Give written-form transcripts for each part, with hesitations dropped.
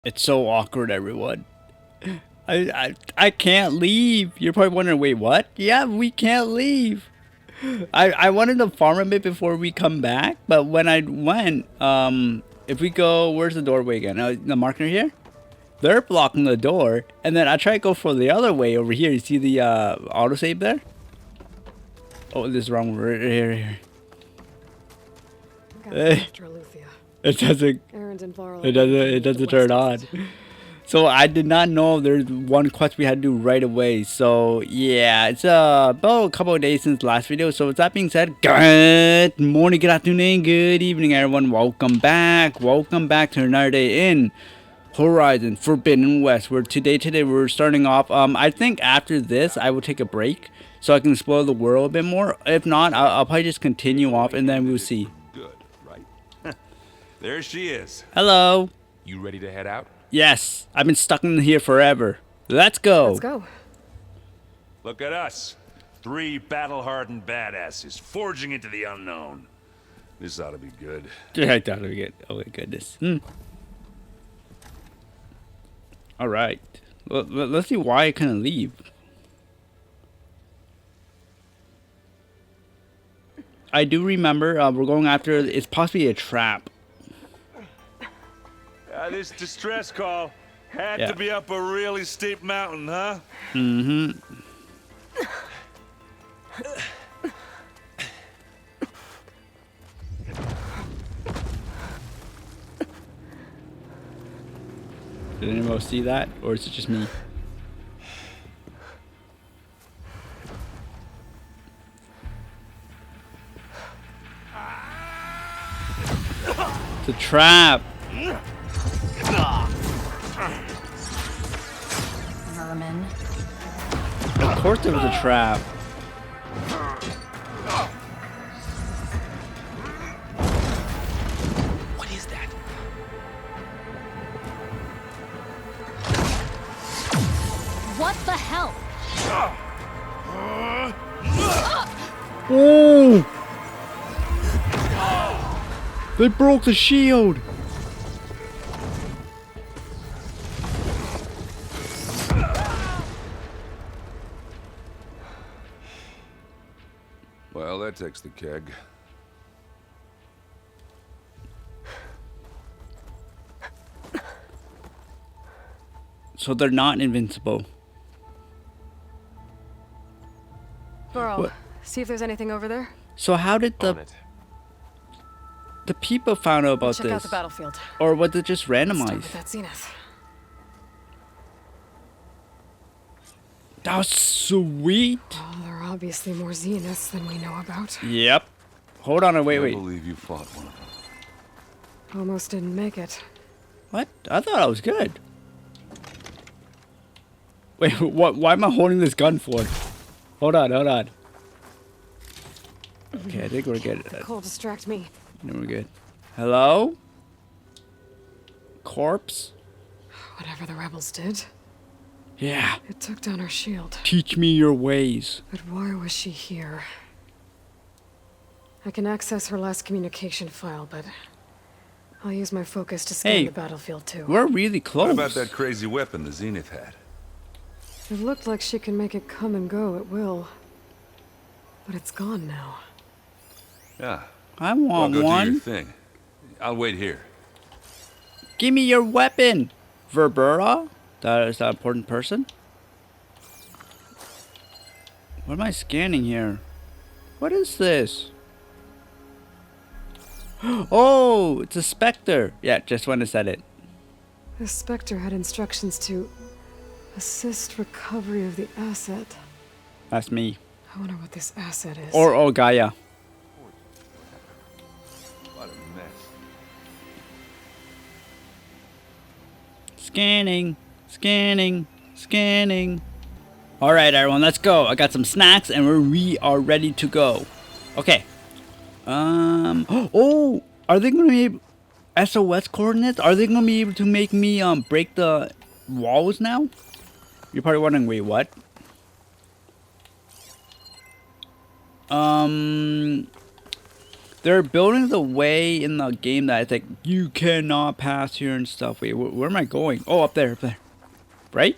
It's so awkward, everyone. I can't leave. You're probably wondering, wait, what? Yeah, we can't leave. I wanted to farm a bit before we come back, but when I went, if we go, where's the doorway again? The marker here? They're blocking the door, and then I try to go for the other way over here. You see the autosave there? Oh, this is wrong. Right here. It doesn't turn on. So I did not know there's one quest we had to do right away. So yeah, it's about a couple of days since the last video. So with that being said, good morning, good afternoon, good evening, everyone. Welcome back to another day in Horizon Forbidden West. Where today we're starting off. I think after this I will take a break so I can explore the world a bit more. If not, I'll probably just continue off and then we'll see. Good, right? There she is. Hello. You ready to head out? Yes, I've been stuck in here forever. Let's go. Let's go. Look at us. 3 battle-hardened badasses forging into the unknown. This ought to be good. I thought we get. Oh my goodness. All right. Let's see why I couldn't leave. I do remember we're going after. It's possibly a trap. This distress call had to be up a really steep mountain, huh? Mm-hmm. Did anyone else see that, or is it just me? It's a trap. Vermin. Of course it was a trap. What is that? What the hell? Oh! They broke the shield. Well, that takes the keg. So they're not invincible. Burl, see if there's anything over there. So how did the people found out about Check this? out the battlefield. Or was it just Start randomized? with that zenith. That was sweet. Well, there are obviously more zeniths than we know about. Yep. Hold on, wait. I believe you fought one of them. Almost didn't make it. What? I thought I was good. Wait, what? Why am I holding this gun for? Hold on. Okay, I think we're good. The cold distract me. No, we're good. Hello? Corpse? Whatever the rebels did, Yeah. it took down our shield. Teach me your ways. But why was she here? I can access her last communication file, but I'll use my focus to scan Hey, the battlefield too. We're really close. What about that crazy weapon the Zenith had? It looked like she can make it come and go at will. But it's gone now. Yeah. I Well, want go do your one. thing. I'll wait here. Give me your weapon, Verbera. That is that important person. What am I scanning here? What is this? Oh, it's a Spectre. Yeah, just when I said it. The Spectre had instructions to assist recovery of the asset. That's me. I wonder what this asset is. Or Gaia. What a mess. Scanning. All right, everyone, let's go. I got some snacks, and we are ready to go. Okay. Oh, are they gonna be SOS coordinates? Are they gonna be able to make me break the walls now? You're probably wondering, wait, what? They're building the way in the game that it's like, you cannot pass here and stuff. Wait, where am I going? Oh, up there, up there. Right?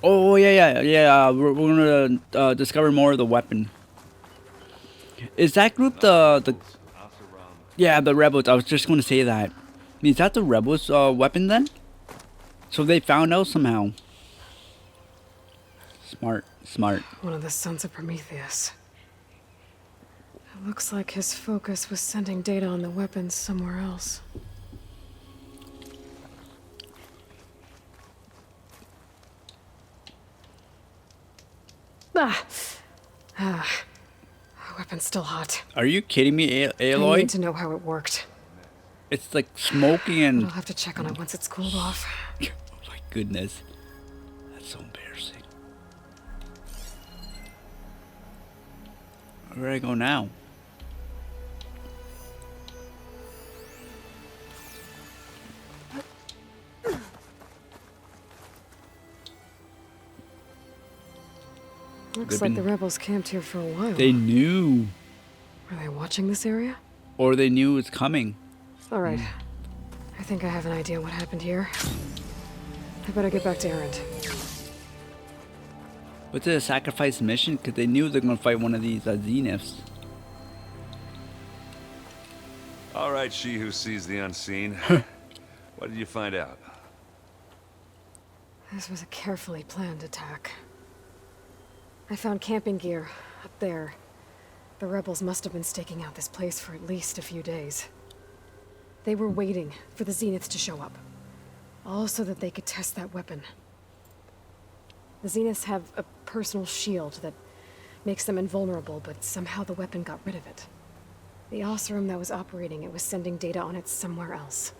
Oh, yeah. We're gonna discover more of the weapon. Is that group the... Yeah, the rebels. I was just gonna say that. Is that the rebels' weapon then? So they found out somehow. Smart. One of the sons of Prometheus. It looks like his focus was sending data on the weapons somewhere else. Weapon's still hot. Are you kidding me, I Aloy? need to know how it worked. It's like smoking and... I'll have to check on it once it's cooled off. Oh my goodness. That's so embarrassing. Where do I go now? Looks like the rebels camped here for a while. They knew. Are they watching this area? Or they knew it's coming. Alright. I think I have an idea what happened here. I better get back to Erend. Was it a sacrifice mission? Because they knew they're going to fight one of these zeniths. All right, she who sees the unseen. What did you find out? This was a carefully planned attack. I found camping gear up there. The rebels must have been staking out this place for at least a few days. They were waiting for the zeniths to show up. All so that they could test that weapon. The zeniths have a personal shield that makes them invulnerable, but somehow the weapon got rid of it. The Oseram that was operating it was sending data on it somewhere else.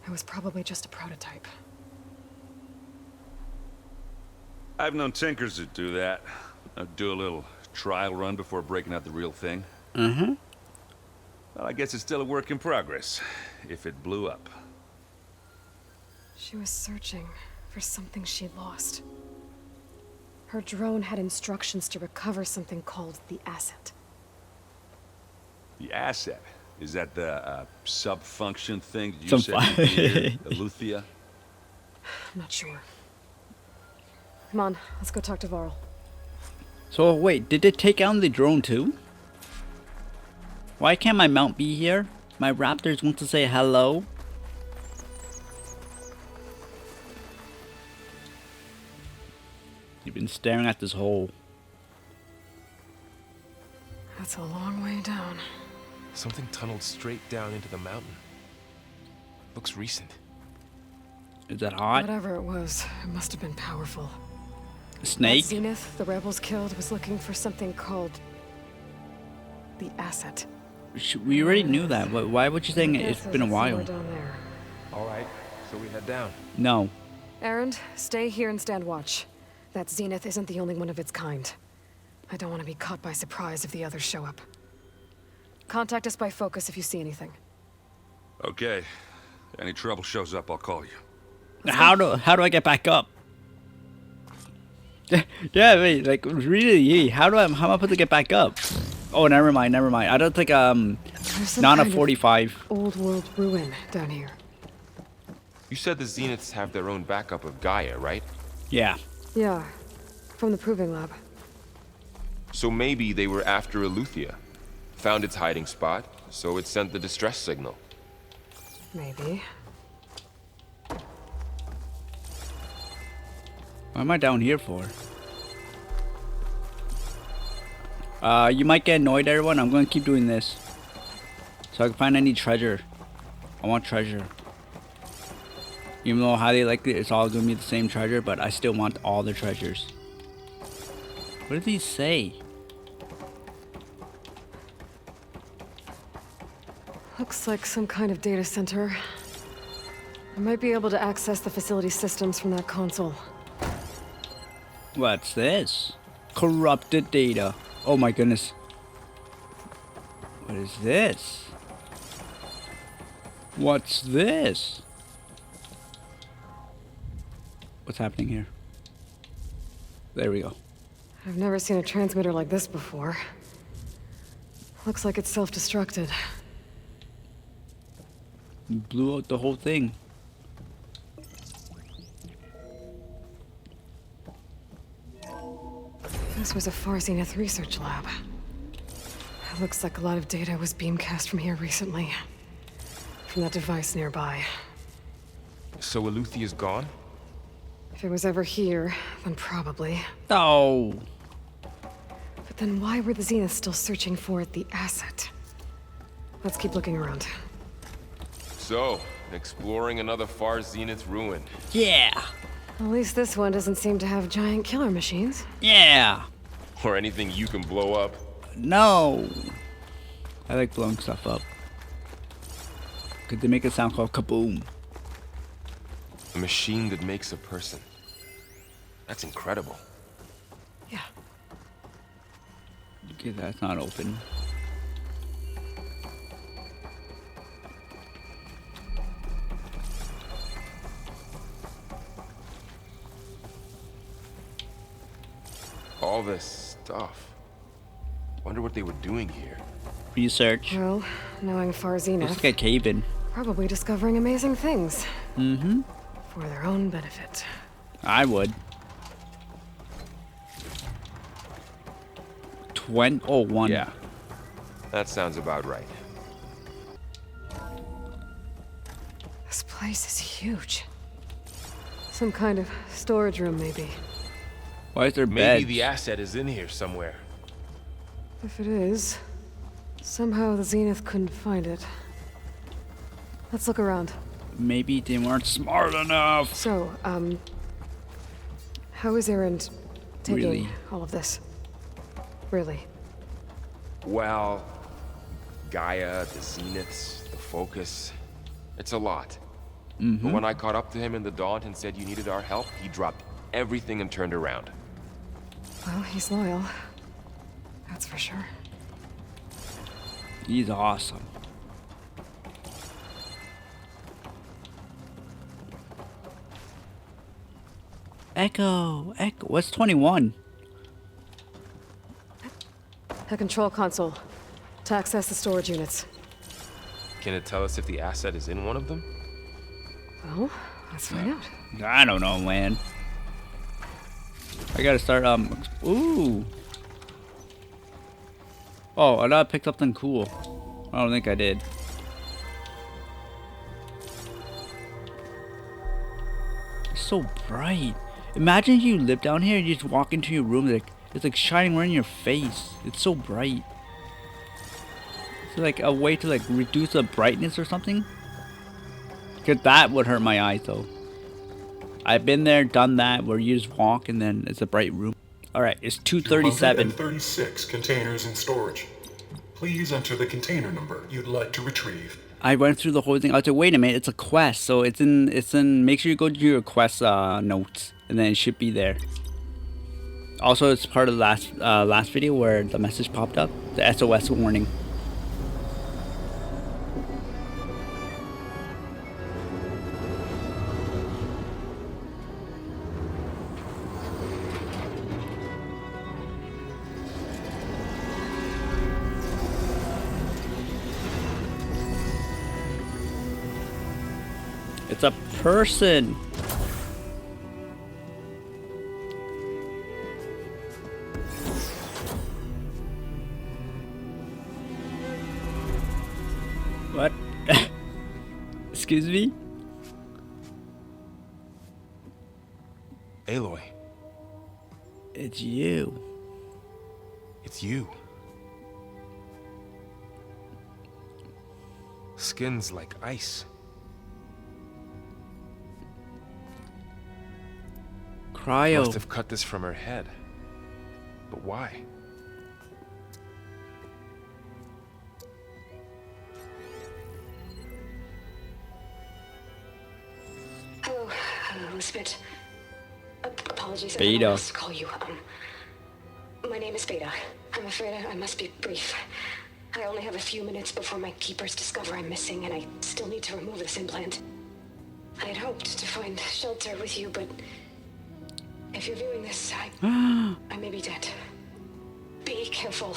It was probably just a prototype. I've known tinkers that do that. Do a little trial run before breaking out the real thing. Mm-hmm. Well, I guess it's still a work in progress, if it blew up. She was searching for something she'd lost. Her drone had instructions to recover something called the asset. The asset? Is that the sub-function thing that you Some said here, Eleuthia? I'm not sure. Come on, let's go talk to Varl. So wait, did they take out the drone too? Why can't my mount be here? My raptors want to say hello. You've been staring at this hole. That's a long way down. Something tunneled straight down into the mountain. Looks recent. Is that hot? Whatever it was, it must have been powerful. Snake? That zenith the rebels killed was looking for something called the asset. We already knew that. Why would you saying it's been a while? Down there. All right, so we head down. No. Erend, stay here and stand watch. That zenith isn't the only one of its kind. I don't want to be caught by surprise if the others show up. Contact us by focus if you see anything. Okay. Any trouble shows up, I'll call you. How do I get back up? Yeah, wait, like really, how am I supposed to get back up? Oh, never mind. I don't think There's not a kind of 45. old world ruin down here. You said the Zeniths have their own backup of Gaia, right? Yeah. Yeah, from the proving lab. So maybe they were after Eleuthia. Found its hiding spot, so it sent the distress signal. Maybe. What am I down here for? You might get annoyed, everyone. I'm gonna keep doing this, so I can find any treasure. I want treasure. Even though how they like it, it's all gonna be the same treasure, but I still want all the treasures. What did he say? Looks like some kind of data center. I might be able to access the facility systems from that console. What's this? Corrupted data. Oh my goodness. What is this? What's this? What's happening here? There we go. I've never seen a transmitter like this before. Looks like it's self-destructed. Blew out the whole thing. This was a far zenith research lab. It looks like a lot of data was beamcast from here recently. From that device nearby. So Eluthia's gone? If it was ever here, then probably. Oh. But then why were the zeniths still searching for the asset? Let's keep looking around. So, exploring another far zenith ruin. Yeah. At least this one doesn't seem to have giant killer machines. Yeah. Or anything you can blow up. No. I like blowing stuff up. Could they make a sound called kaboom? A machine that makes a person. That's incredible. Yeah. Okay, that's not open. All this stuff. Wonder what they were doing here. Research. Well, knowing far Looks zenith, like a cave-in. probably discovering amazing things. Mm-hmm. For their own benefit. I would. 1. Yeah. That sounds about right. This place is huge. Some kind of storage room, maybe. Why is there Maybe beds? the asset is in here somewhere. If it is, somehow the zenith couldn't find it. Let's look around. Maybe they weren't smart enough. So, how is Erend taking Really? all of this? Really? Well, Gaia, the zeniths, the focus. It's a lot. But when I caught up to him in the Daunt and said you needed our help, he dropped everything and turned around. Well, he's loyal. That's for sure. He's awesome. Echo. What's 21? A control console. To access the storage units. Can it tell us if the asset is in one of them? Well, let's find out. I don't know, man. I gotta start, ooh. Oh, I thought I picked something cool. I don't think I did. It's so bright. Imagine you live down here and you just walk into your room, like it's like shining right in your face. It's so bright. It's like a way to like reduce the brightness or something. Cause that would hurt my eyes though. I've been there, done that, where you just walk and then it's a bright room. Alright, it's 237. 236 containers in storage. Please enter the container number you'd like to retrieve. I went through the whole thing. I was like, wait a minute, it's a quest. So it's in, make sure you go to your quest notes. And then it should be there. Also, it's part of the last video where the message popped up. The SOS warning. It's a person. What? Excuse me? Aloy, It's you. it's you. Skin's like ice. Cryo. Must have cut this from her head. But why? Hello, Elizabeth. Apologies, I Beta. don't know to call you. My name is Beta. I'm afraid I must be brief. I only have a few minutes before my keepers discover I'm missing, and I still need to remove this implant. I had hoped to find shelter with you, but if you're viewing this, I may be dead. Be careful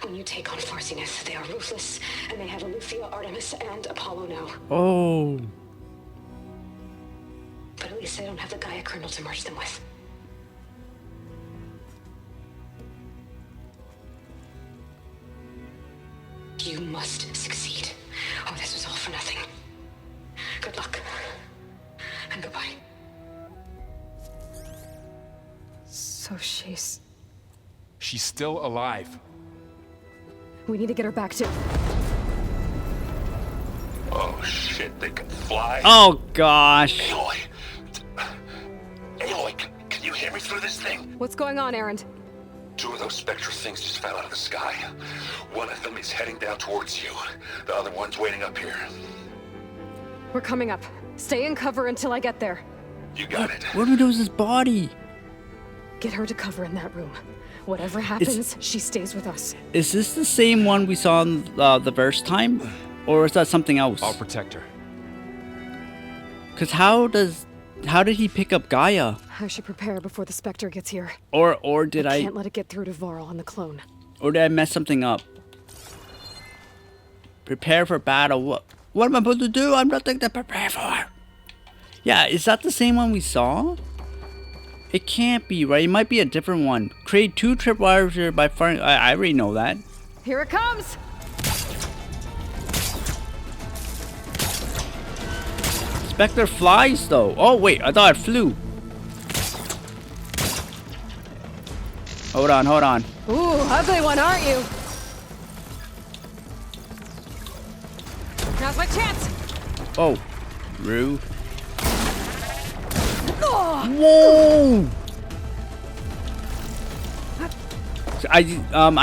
when you take on Far Zenith. They are ruthless, and they have Aletheia, Artemis, and Apollo now. Oh. But at least they don't have the Gaia kernel to merge them with. You must succeed, or this was all for nothing. Good luck. And goodbye. So she's... She's still alive. We need to get her back to... Oh shit, they can fly? Oh gosh. Aloy! Aloy, can you hear me through this thing? What's going on, Erend? 2 of those spectral things just fell out of the sky. One of them is heading down towards you. The other one's waiting up here. We're coming up. Stay in cover until I get there. You got it. What do we do with his body? Get her to cover in that room. Whatever happens, she stays with us. Is this the same one we saw in, the first time? Or is that something else? I'll protect her. Because how did he pick up Gaia? I should prepare before the Spectre gets here. Or did I can't let it get through to Varl on the clone. Or did I mess something up? Prepare for battle. What am I supposed to do? I'm nothing to prepare for. Yeah, is that the same one we saw? It can't be, right? It might be a different one. Create 2 tripwires by firing. I already know that. Here it comes! Spectre flies though. Oh wait, I thought it flew. Hold on, hold on. Ooh, ugly one, aren't you? Now's my chance! Oh, rude. Whoa! So I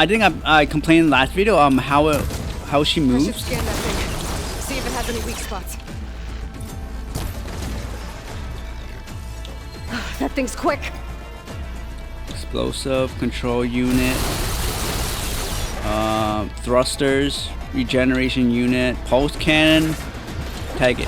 think I complained in the last video how she I should moves. scan that thing. See if it has any weak spots. That thing's quick. Explosive control unit, thrusters, regeneration unit, pulse cannon. Tag it.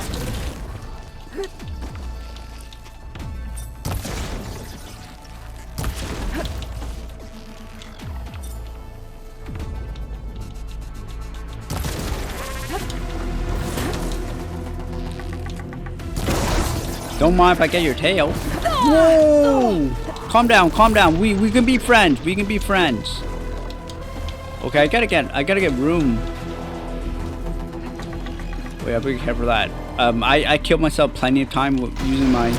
Don't mind if I get your tail. Whoa! Calm down, calm down. We can be friends. We can be friends. Okay, I gotta get room. Wait, I have to be careful of that. I killed myself plenty of time using my.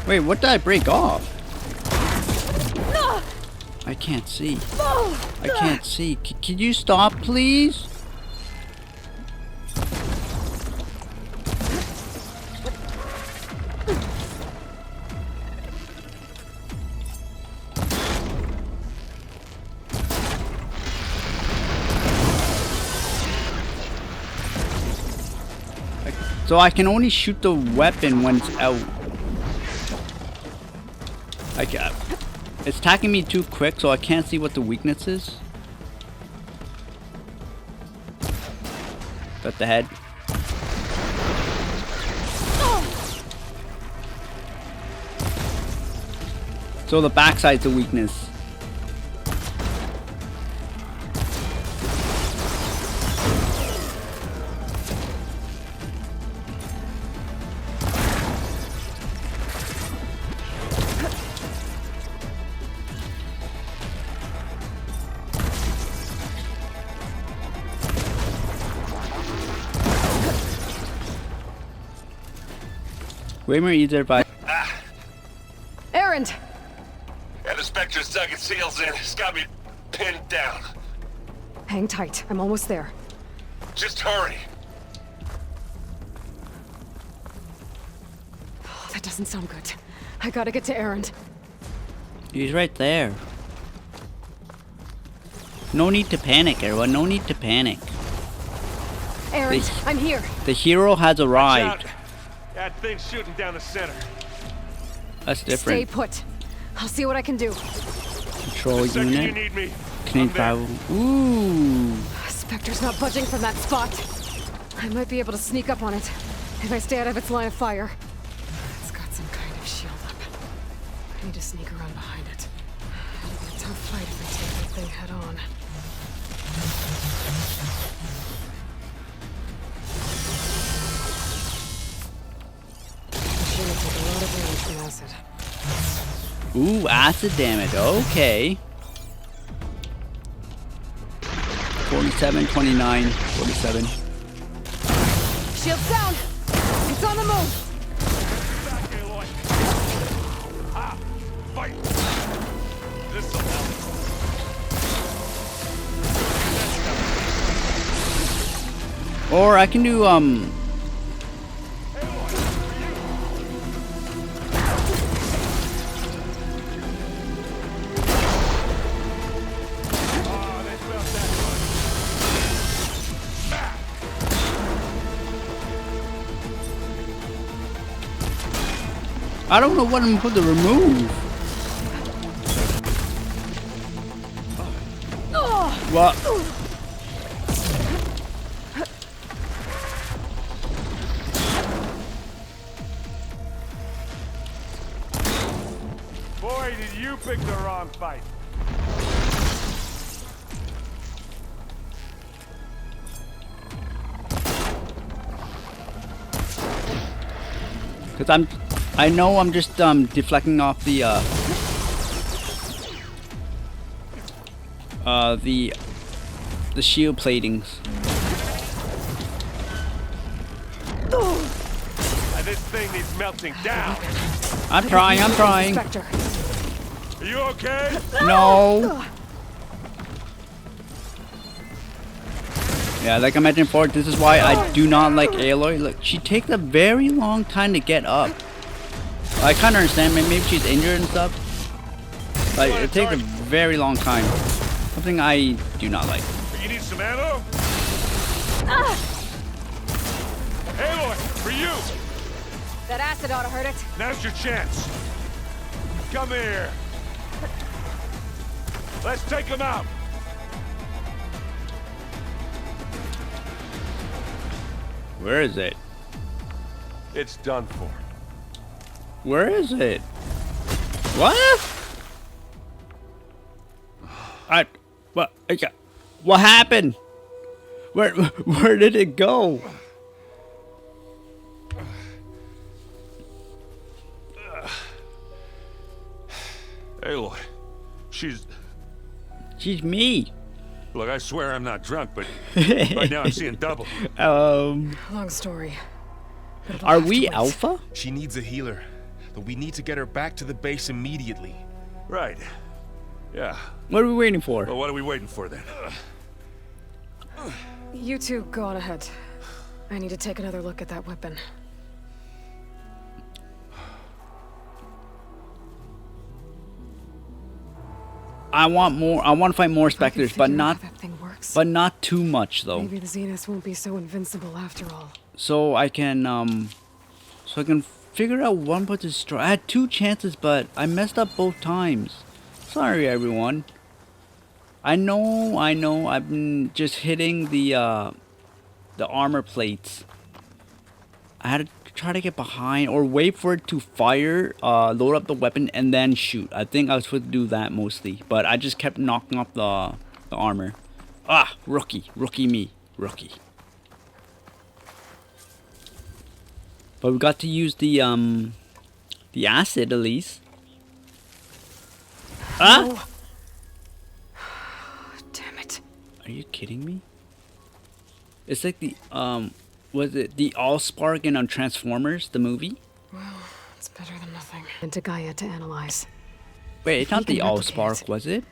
Wait, what did I break off? I can't see. I can't see. Can you stop, please? So I can only shoot the weapon when it's out. It's attacking me too quick, so I can't see what the weakness is. Got the head. So the backside's the weakness. Way more easier by. Erend! And the Spectre's dug its heels in. It's got me pinned down. Hang tight. I'm almost there. Just hurry. Oh, that doesn't sound good. I gotta get to Erend. He's right there. No need to panic, everyone. No need to panic. Aaron, I'm here. The hero has arrived. Watch out. That thing's shooting down the center. That's different. Stay put. I'll see what I can do. Control The second you unit. need me, Canadian I'm there. travel. Ooh. Spectre's not budging from that spot. I might be able to sneak up on it if I stay out of its line of fire. It's got some kind of shield up. I need to sneak around behind it. It'll be a tough fight if I take that thing head on. The shield took a lot of damage from acid. Ooh, acid damage. Okay. 47, 29, 47. Shield's down! It's on the move! Back, Aloy. Ah, fight. This'll help. Or I can do I don't know what I'm supposed to remove. What? Boy, did you pick the wrong fight. Because I know I'm just deflecting off the shield platings. This thing needs melting down. I'm trying. Spectre. Are you okay? No. Yeah, like I mentioned before, this is why I do not like Aloy. Look, she takes a very long time to get up. I kind of understand, maybe she's injured and stuff. Like, it takes a very long time. Something I do not like. You need some ammo? Aloy, for you! That acid ought to hurt it. Now's your chance. Come here. Let's take him out. Where is it? It's done for. Where is it? What? What happened? Where did it go? Aloy, she's me. Look, I swear I'm not drunk, but right now I'm seeing double. Long story. But it'll Are have to we wait. Alpha? She needs a healer, but we need to get her back to the base immediately. Right. Yeah. What are we waiting for? Well, what are we waiting for then? You two go on ahead. I need to take another look at that weapon. I want more. I want to fight more specters, but not That thing works. too much though. Maybe the Zeniths won't be so invincible after all. So I can figure out one to destroy. I had 2 chances, but I messed up both times. Sorry, everyone. I know. I've been just hitting the armor plates. I had to try to get behind or wait for it to fire, load up the weapon, and then shoot. I think I was supposed to do that mostly, but I just kept knocking off the armor. Ah, rookie me. But we got to use the acid at least. Ah! No. Damn it. Are you kidding me? It's like the was it the Allspark in on Transformers, the movie? Well, it's better than nothing. And to Gaia to analyze. Wait, it's If not we the can replicate Allspark, it, was it?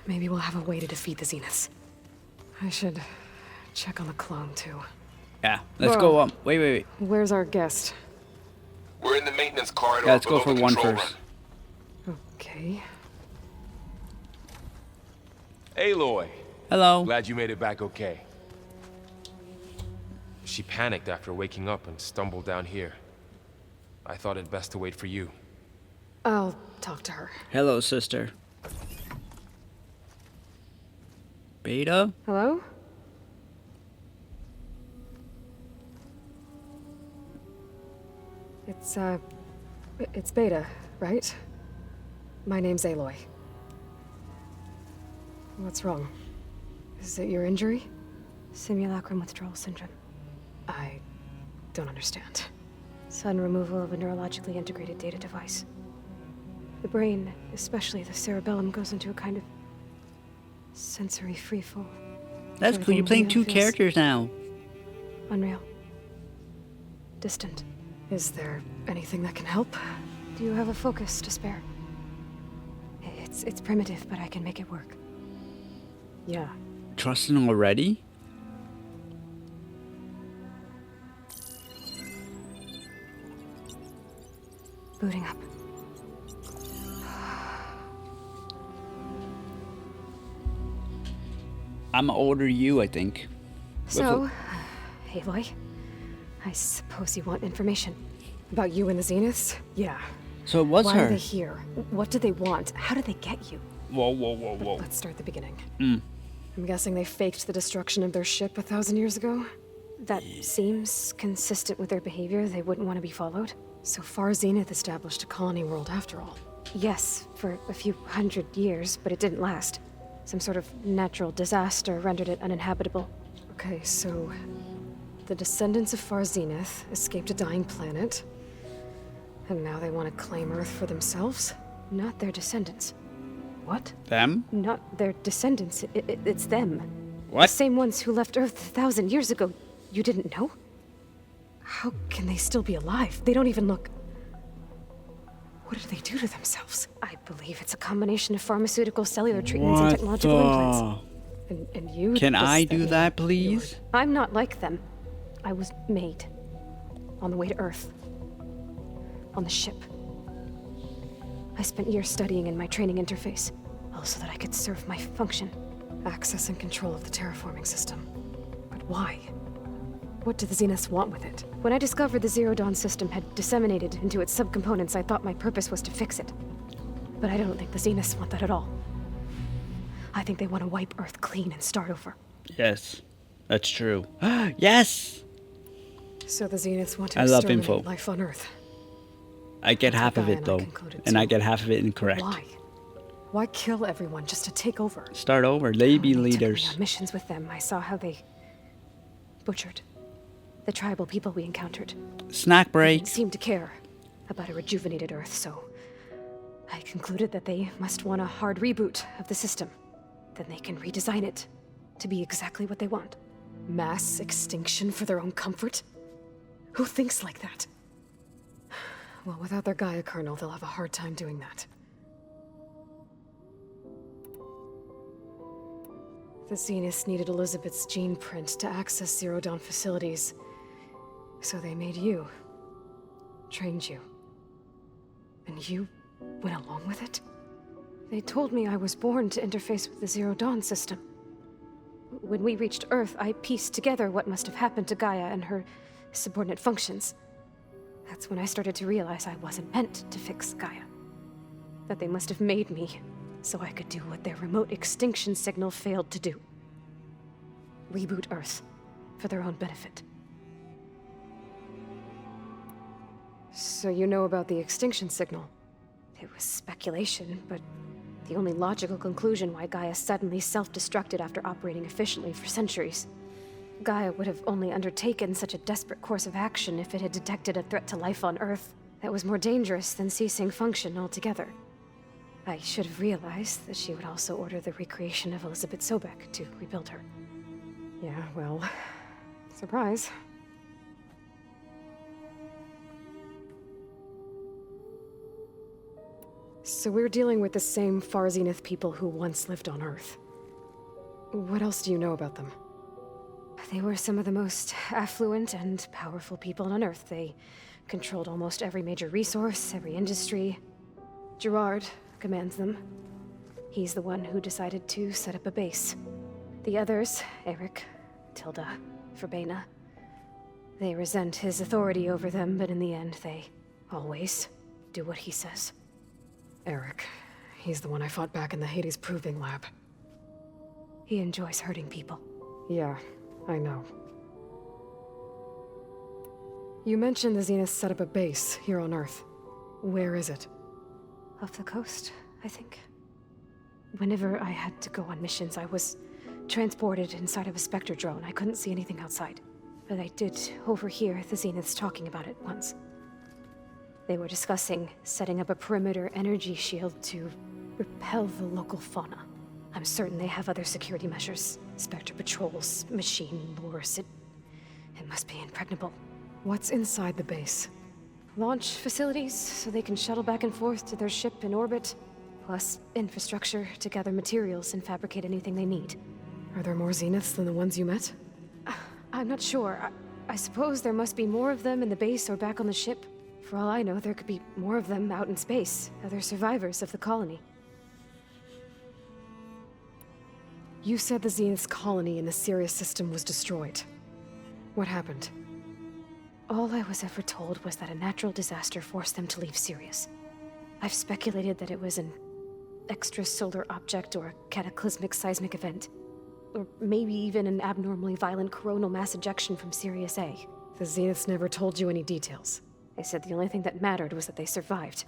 Maybe we'll have a way to defeat the Zeniths. I should check on the clone too. Yeah, let's Bro. go up. Wait. Where's our guest? We're in the maintenance corridor. Yeah, let's go below for the one control first. room. Okay. Aloy, Hello. Glad you made it back okay. She panicked after waking up and stumbled down here. I thought it best to wait for you. I'll talk to her. Hello, sister. Beta? Hello? It's Beta, right? My name's Aloy. What's wrong? Is it your injury? Simulacrum withdrawal syndrome. I don't understand. Sudden removal of a neurologically integrated data device. The brain, especially the cerebellum, goes into a kind of sensory freefall. That's cool. You're playing two characters now. Unreal. Distant. Is there anything that can help? Do you have a focus to spare? It's primitive, but I can make it work. Yeah. Trusting already? Booting up. I'm older you, I think. So, Aloy, I suppose you want information. About you and the Zeniths? Yeah. So it was Why her. are they here? What do they want? How did they get you? Whoa. Let's start at the beginning. I'm guessing they faked the destruction of their ship 1,000 years ago? That seems consistent with their behavior. They wouldn't want to be followed. So far, Zenith established a colony world after all. Yes, for a few hundred years, but it didn't last. Some sort of natural disaster rendered it uninhabitable. Okay, so the descendants of Far Zenith escaped a dying planet, and now they want to claim Earth for themselves? Not their descendants. What? Them? Not their descendants. It's them. What? The same ones who left Earth 1,000 years ago. You didn't know? How can they still be alive? They don't even look... What did they do to themselves? I believe it's a combination of pharmaceutical, cellular treatments, and technological implants. And you... Can I do that, please? I'm not like them. I was made. On the way to Earth. On the ship. I spent years studying in my training interface, all so that I could serve my function. Access and control of the terraforming system. But why? What do the Zeniths want with it? When I discovered the Zero Dawn system had disseminated into its subcomponents, I thought my purpose was to fix it. But I don't think the Zeniths want that at all. I think they want to wipe Earth clean and start over. Yes, that's true. Yes! So the Zeniths want to I love exterminate info. life on Earth. I get half of Guy it and I though, concluded and I too. get half of it incorrect. Why? Why kill everyone just to take over? Start over. They be When they took me leaders. on missions with them, I saw how they butchered the tribal people we encountered. Snack They break. didn't seem to care about a rejuvenated Earth, so I concluded that they must want a hard reboot of the system. Then they can redesign it to be exactly what they want. Mass extinction for their own comfort? Who thinks like that? Well, without their Gaia kernel, they'll have a hard time doing that. The Zeniths needed Elizabeth's gene print to access Zero Dawn facilities. So they made you. Trained you. And you went along with it? They told me I was born to interface with the Zero Dawn system. When we reached Earth, I pieced together what must have happened to Gaia and her subordinate functions. That's when I started to realize I wasn't meant to fix Gaia. That they must have made me so I could do what their remote extinction signal failed to do. Reboot Earth for their own benefit. So you know about the extinction signal? It was speculation, but the only logical conclusion why Gaia suddenly self-destructed after operating efficiently for centuries. Gaia would have only undertaken such a desperate course of action if it had detected a threat to life on Earth that was more dangerous than ceasing function altogether. I should have realized that she would also order the recreation of Elizabeth Sobek to rebuild her. Yeah, well, surprise. So we're dealing with the same Far Zenith people who once lived on Earth. What else do you know about them? They were some of the most affluent and powerful people on Earth. They controlled almost every major resource, every industry. Gerard commands them. He's the one who decided to set up a base. The others, Eric, Tilda, Verbena, they resent his authority over them, but in the end, they always do what he says. Eric. He's the one I fought back in the Hades Proving Lab. He enjoys hurting people. Yeah, I know. You mentioned the Zenith set up a base here on Earth. Where is it? Off the coast, I think. Whenever I had to go on missions, I was transported inside of a Spectre drone. I couldn't see anything outside. But I did overhear the Zeniths talking about it once. They were discussing setting up a perimeter energy shield to repel the local fauna. I'm certain they have other security measures. Spectre patrols, machine lures. It must be impregnable. What's inside the base? Launch facilities, so they can shuttle back and forth to their ship in orbit. Plus infrastructure to gather materials and fabricate anything they need. Are there more Zeniths than the ones you met? I'm not sure. I suppose there must be more of them in the base or back on the ship. For all I know, there could be more of them out in space, other survivors of the colony. You said the Zenith's colony in the Sirius system was destroyed. What happened? All I was ever told was that a natural disaster forced them to leave Sirius. I've speculated that it was an extrasolar object or a cataclysmic seismic event. Or maybe even an abnormally violent coronal mass ejection from Sirius A. The Zeniths never told you any details. They said the only thing that mattered was that they survived.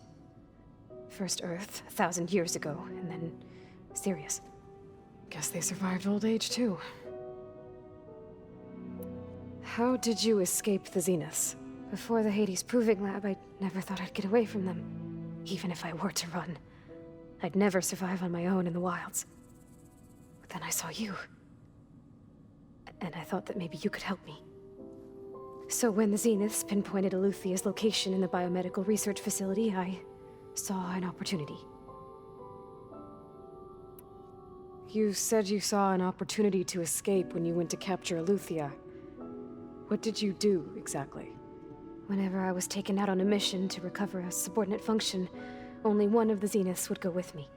First Earth, 1,000 years ago, and then Sirius. Guess they survived old age, too. How did you escape the Zeniths? Before the Hades Proving Lab, I never thought I'd get away from them. Even if I were to run. I'd never survive on my own in the wilds. But then I saw you. And I thought that maybe you could help me. So when the Zeniths pinpointed Eluthia's location in the biomedical research facility, I saw an opportunity. You said you saw an opportunity to escape when you went to capture Eluthia. What did you do, exactly? Whenever I was taken out on a mission to recover a subordinate function, only one of the Zeniths would go with me.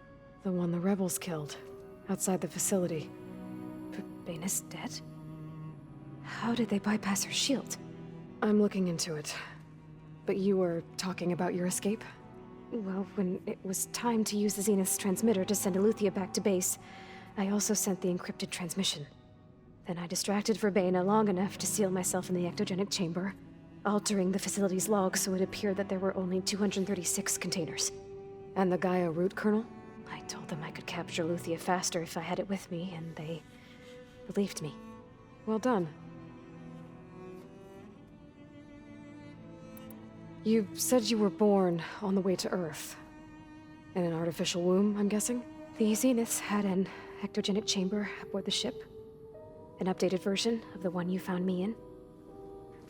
The one the rebels killed, outside the facility. Verbena's dead? How did they bypass her shield? I'm looking into it. But you were talking about your escape? Well, when it was time to use the Zenith's transmitter to send Eluthia back to base, I also sent the encrypted transmission. Then I distracted Verbena long enough to seal myself in the ectogenic chamber, altering the facility's log so it appeared that there were only 236 containers. And the Gaia root kernel? I told them I could capture Eluthia faster if I had it with me, and they believed me. Well done. You said you were born on the way to Earth. In an artificial womb, I'm guessing? The Zeniths had an ectogenic chamber aboard the ship. An updated version of the one you found me in.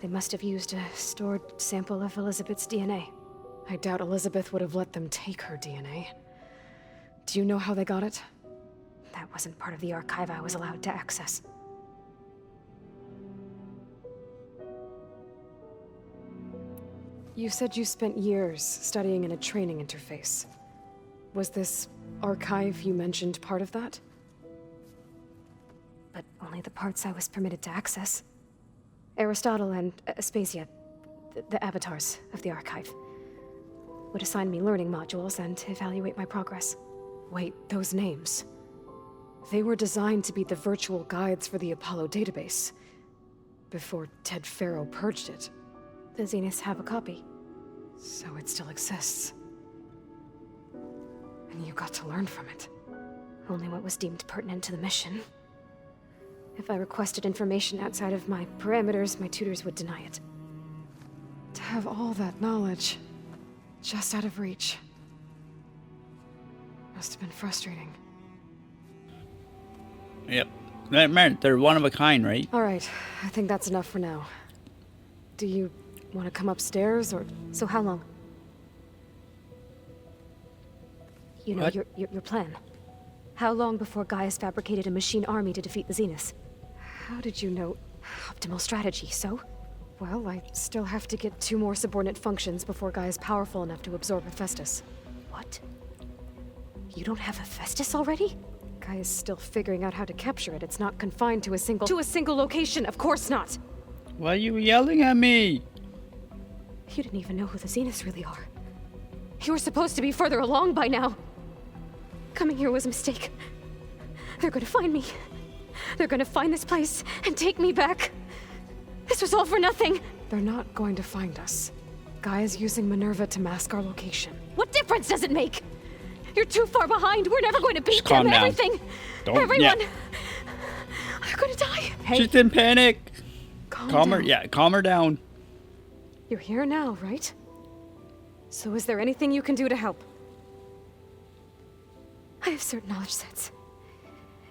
They must have used a stored sample of Elizabeth's DNA. I doubt Elizabeth would have let them take her DNA. Do you know how they got it? That wasn't part of the archive I was allowed to access. You said you spent years studying in a training interface. Was this archive you mentioned part of that? But only the parts I was permitted to access. Aristotle and Aspasia, the avatars of the archive, would assign me learning modules and evaluate my progress. Wait, those names. They were designed to be the virtual guides for the Apollo database, before Ted Faro purged it. The Zeniths have a copy. So it still exists. And you got to learn from it. Only what was deemed pertinent to the mission. If I requested information outside of my parameters, my tutors would deny it. To have all that knowledge, just out of reach. Must have been frustrating. Yep. Man, they're one of a kind, right? Alright, I think that's enough for now. Do you want to come upstairs, or...? So how long? You know, What? your plan. How long before Gaia's fabricated a machine army to defeat the Zeniths? How did you know? Optimal strategy, so? Well, I still have to get 2 more subordinate functions before Gaia's powerful enough to absorb Hephaestus. What? You don't have Hephaestus already? Gaia's still figuring out how to capture it. It's not confined to a single location. Of course not. Why are you yelling at me? You didn't even know who the Zeniths really are. You were supposed to be further along by now. Coming here was a mistake. They're gonna find me. They're gonna find this place and take me back. This was all for nothing. They're not going to find us. Gaia's using Minerva to mask our location. What difference does it make? You're too far behind. We're never going to beat Just calm them. down. Everything. Don't- Everyone. yeah. They're gonna die. Hey, She's in panic. calm her. down. Yeah, calm her down. You're here now, right? So is there anything you can do to help? I have certain knowledge sets.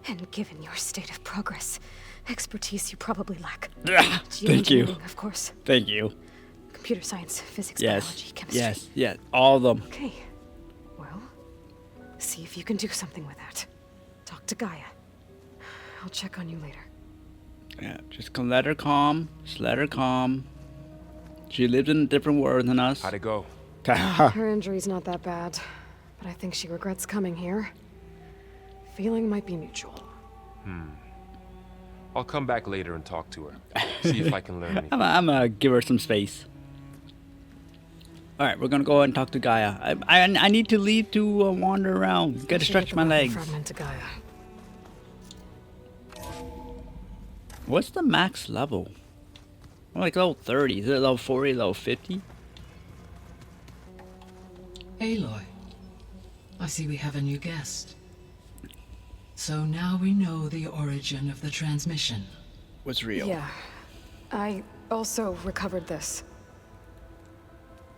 And given your state of progress, expertise you probably lack. Thank you. Geoengineering, of course. Thank you. Computer science, physics, Yes. biology, chemistry. Yes. Yes. All of them. Okay. Well, see if you can do something with that. Talk to Gaia. I'll check on you later. Yeah. Just let her calm. Just let her calm. She lives in a different world than us. How'd it go? Her injury's not that bad, but I think she regrets coming here. Feeling might be mutual. I'll come back later and talk to her. See if I can learn anything. I'm gonna give her some space. All right, we're gonna go ahead and talk to Gaia. I need to leave to wander around. Gotta Should stretch get the my weapon legs. fragment to Gaia. What's the max level? I'm like level 30. Is it level 40, level 50? Aloy, I see we have a new guest. So now we know the origin of the transmission. What's real? Yeah. I also recovered this.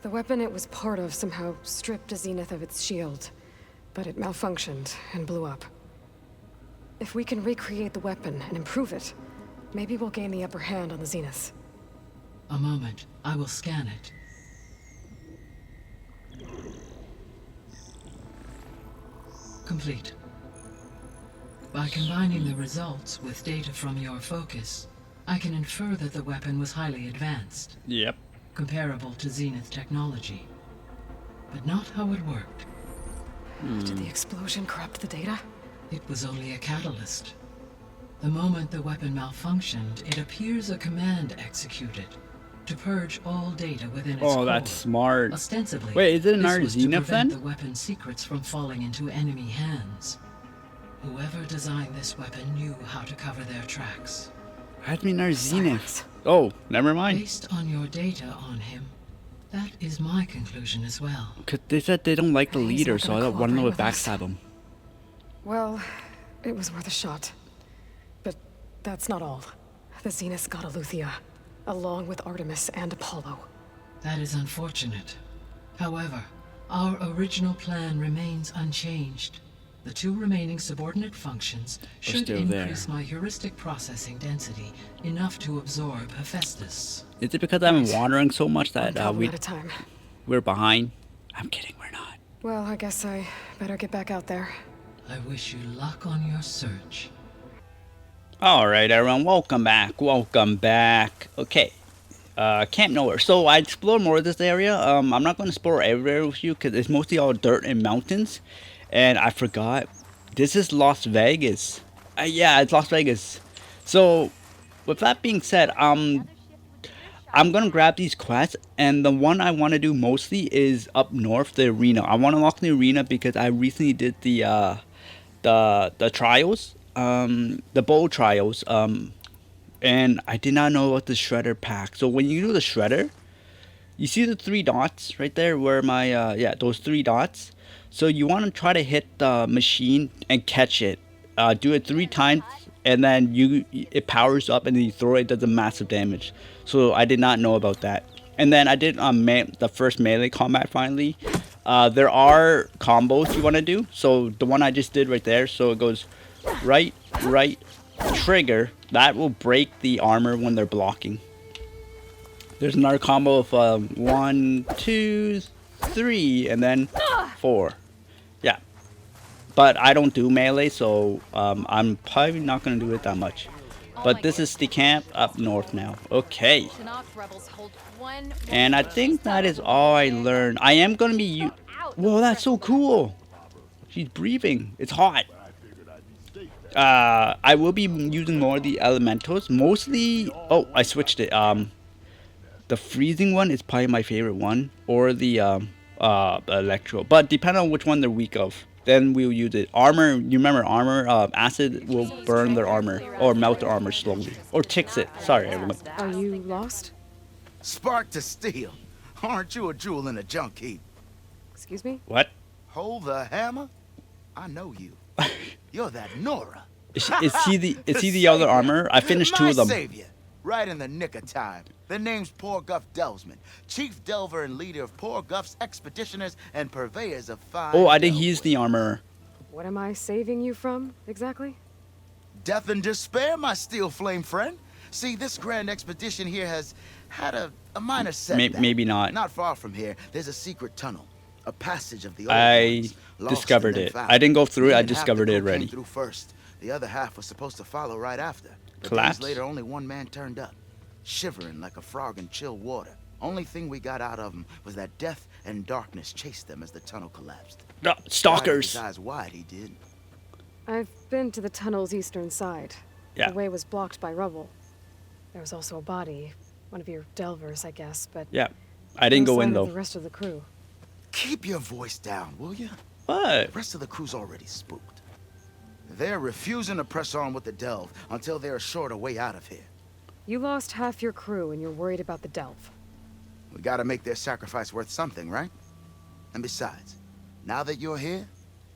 The weapon it was part of somehow stripped a Zenith of its shield, but it malfunctioned and blew up. If we can recreate the weapon and improve it, maybe we'll gain the upper hand on the Zeniths. A moment, I will scan it. Complete. By combining the results with data from your focus, I can infer that the weapon was highly advanced, Yep. comparable to Zenith technology. But not how it worked. Did the explosion corrupt the data? It was only a catalyst. The moment the weapon malfunctioned, it appears a command executed to purge all data within its core. Oh, that's smart. Ostensibly, Wait, is it this another was to Zenith prevent then? the weapon's secrets from falling into enemy hands. Whoever designed this weapon knew how to cover their tracks. Has to be another Zenith. Oh, never mind. Based on your data on him, that is my conclusion as well. Cause they said they don't like the He's leader, not so gonna I don't want to cooperate with us. backstab him. Well, it was worth a shot. But that's not all. The Zeniths got Aletheia, along with Artemis and Apollo. That is unfortunate. However, our original plan remains unchanged. The two remaining subordinate functions should still there. increase my heuristic processing density enough to absorb Hephaestus. Is it because I'm wandering so much One that problem at a time. we're behind? I'm kidding, we're not. Well, I guess I better get back out there. I wish you luck on your search. Alright everyone, welcome back, Okay, Camp Nowhere. So I explored more of this area. I'm not going to explore everywhere with you because it's mostly all dirt and mountains. And I forgot, this is Las Vegas. Yeah, it's Las Vegas. So, with that being said, I'm gonna grab these quests, and the one I want to do mostly is up north, the arena. I want to unlock the arena because I recently did the trials, the bowl trials, and I did not know about the shredder pack. So when you do the shredder, you see the 3 dots right there where my yeah, those 3 dots. So you want to try to hit the machine and catch it. Do it 3 times, and then it powers up, and then you throw it. It does a massive damage. So I did not know about that. And then I did the first melee combat finally. There are combos you want to do. So the one I just did right there. So it goes right, trigger. That will break the armor when they're blocking. There's another combo of 1, 2, 3, and then 4. Yeah. But I don't do melee, so I'm probably not going to do it that much. But this is the camp up north now. Okay. And I think that is all I learned. I am going to be... Whoa, that's so cool. She's breathing. It's hot. I will be using more of the elementals. Mostly, oh, I switched it. The freezing one is probably my favorite one, or the electro. But depending on which one they're weak of, then we'll use it. Armor, you remember armor? Acid will burn their armor or melt their armor slowly, or ticks it. Sorry, everyone. Are you lost? Spark to steel. Aren't you a jewel in a junk heap? Excuse me? What? Hold the hammer? I know you. You're that Nora. Is he the other armor? I finished 2 of them. My savior. Right in the nick of time. The name's Poor Guff Delvesman, chief delver and leader of Poor Guff's expeditioners and purveyors of fine. Oh, I think he's the armorer. What am I saving you from, exactly? Death and despair, my steel flame friend. See, this grand expedition here has had a minor setback. Maybe not. Not far from here, there's a secret tunnel. A passage of the old I ones, lost discovered and then it. found. I didn't go through it. I Even half discovered the it crew already. came through first. The other half was supposed to follow right after. But Collapse? days later, only one man turned up, shivering like a frog in chill water. Only thing we got out of him was that death and darkness chased them as the tunnel collapsed. No, stalkers. His eyes wide, he did. I've been to the tunnel's eastern side. Yeah. The way was blocked by rubble. There was also a body, one of your delvers, I guess, but Yeah, I didn't no go in sign of though. the rest of the crew. Keep your voice down, will you? What? The rest of the crew's already spooked. They're refusing to press on with the delve until they're assured a way out of here. You lost half your crew and you're worried about the delve. We gotta make their sacrifice worth something, right? And besides, now that you're here,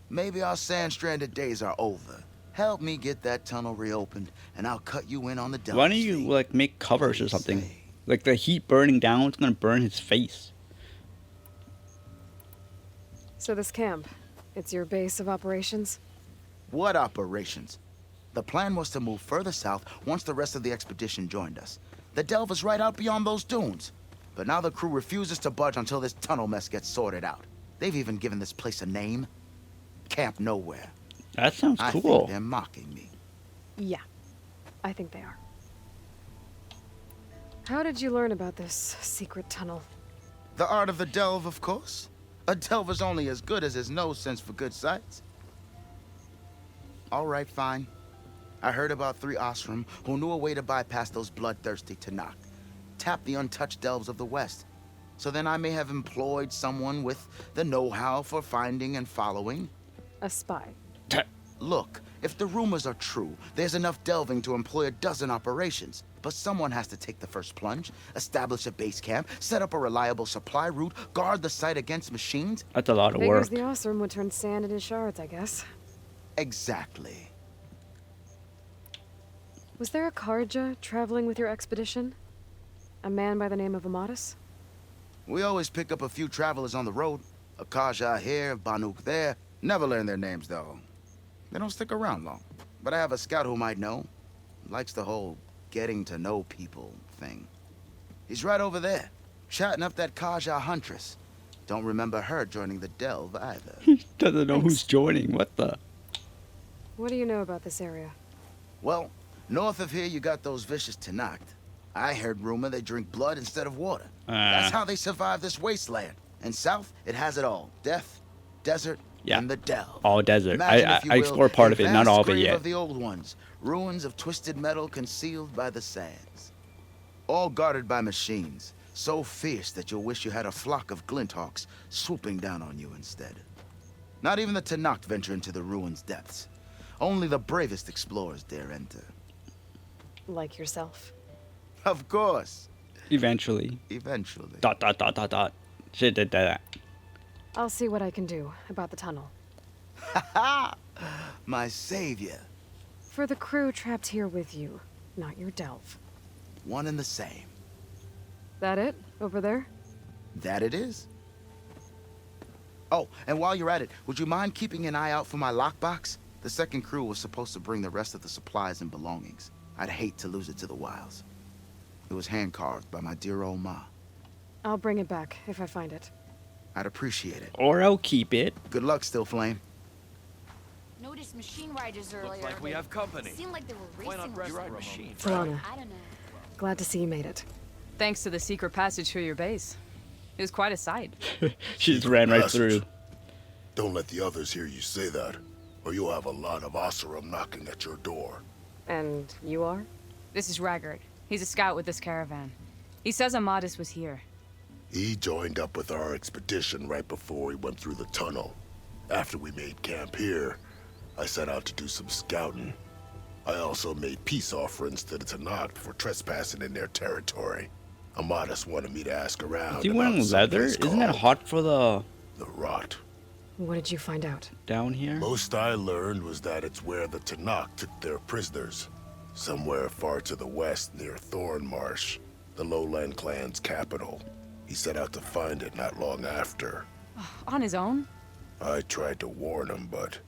maybe our sand-stranded days are over. Help me get that tunnel reopened, and I'll cut you in on the delve. Why don't you like make covers or something? Like the heat burning down, it's gonna burn his face. So this camp, it's your base of operations? What operations? The plan was to move further south once the rest of the expedition joined us. The delve is right out beyond those dunes. But now the crew refuses to budge until this tunnel mess gets sorted out. They've even given this place a name. Camp Nowhere. That sounds I cool. think they're mocking me. Yeah, I think they are. How did you learn about this secret tunnel? The art of the delve, of course. A delver's only as good as his nose sense for good sights. All right, fine. I heard about 3 Osram who knew a way to bypass those bloodthirsty Tanakh. Tap the untouched delves of the West. So then I may have employed someone with the know-how for finding and following. A spy. Look, if the rumors are true, there's enough delving to employ a dozen operations. But someone has to take the first plunge, establish a base camp, set up a reliable supply route, guard the site against machines. That's a lot of Figures work. the Osram would turn sand into shards, I guess. Exactly. Was there a Karja traveling with your expedition? A man by the name of Amatus? We always pick up a few travelers on the road. A Kaja here, Banuk there. Never learn their names, though. They don't stick around long. But I have a scout who might know. Likes the whole getting to know people thing. He's right over there, chatting up that Kaja huntress. Don't remember her joining the delve either. Doesn't know who's joining. What the? What do you know about this area? Well, north of here you got those vicious Tanakh. I heard rumor they drink blood instead of water. That's how they survive this wasteland. And south, it has it all. Death, desert, Yeah. and the delve. All desert. Imagine, I if you explored will, part a of it, not vast all of it grave yet. Of the old ones, ruins of twisted metal concealed by the sands. All guarded by machines, so fierce that you'll wish you had a flock of glinthawks swooping down on you instead. Not even the Tanakh venture into the ruins' depths. Only the bravest explorers dare enter. Like yourself. Of course. Eventually. Eventually. Dot. Shit did that. I'll see what I can do about the tunnel. Ha! My savior. For the crew trapped here with you, not your delve. One and the same. That it? Over there? That it is. Oh, and while you're at it, would you mind keeping an eye out for my lockbox? The second crew was supposed to bring the rest of the supplies and belongings. I'd hate to lose it to the wilds. It was hand-carved by my dear old ma. I'll bring it back if I find it. I'd appreciate it. Or I'll keep it. Good luck, Still Flame. Noticed machine riders earlier. Looks like we have company. Seemed like they were Why racing not or ride machine? Solana, I don't know. glad to see you made it. Thanks to the secret passage through your base. It was quite a sight. She just ran right through. Don't let the others hear you say that. or you'll have a lot of Oseram knocking at your door. And you are? This is Raggard. He's a scout with this caravan. He says Amadis was here. He joined up with our expedition right before we went through the tunnel. After we made camp here, I set out to do some scouting. I also made peace offerings to the Tenakth for trespassing in their territory. Amadis wanted me to ask around. Is he wearing leather? Isn't it hot for the rot? What did you find out? Down here? Most I learned was that it's where the Tenakth took their prisoners. Somewhere far to the west near Thornmarsh, the Lowland clan's capital. He set out to find it not long after. On his own? I tried to warn him, but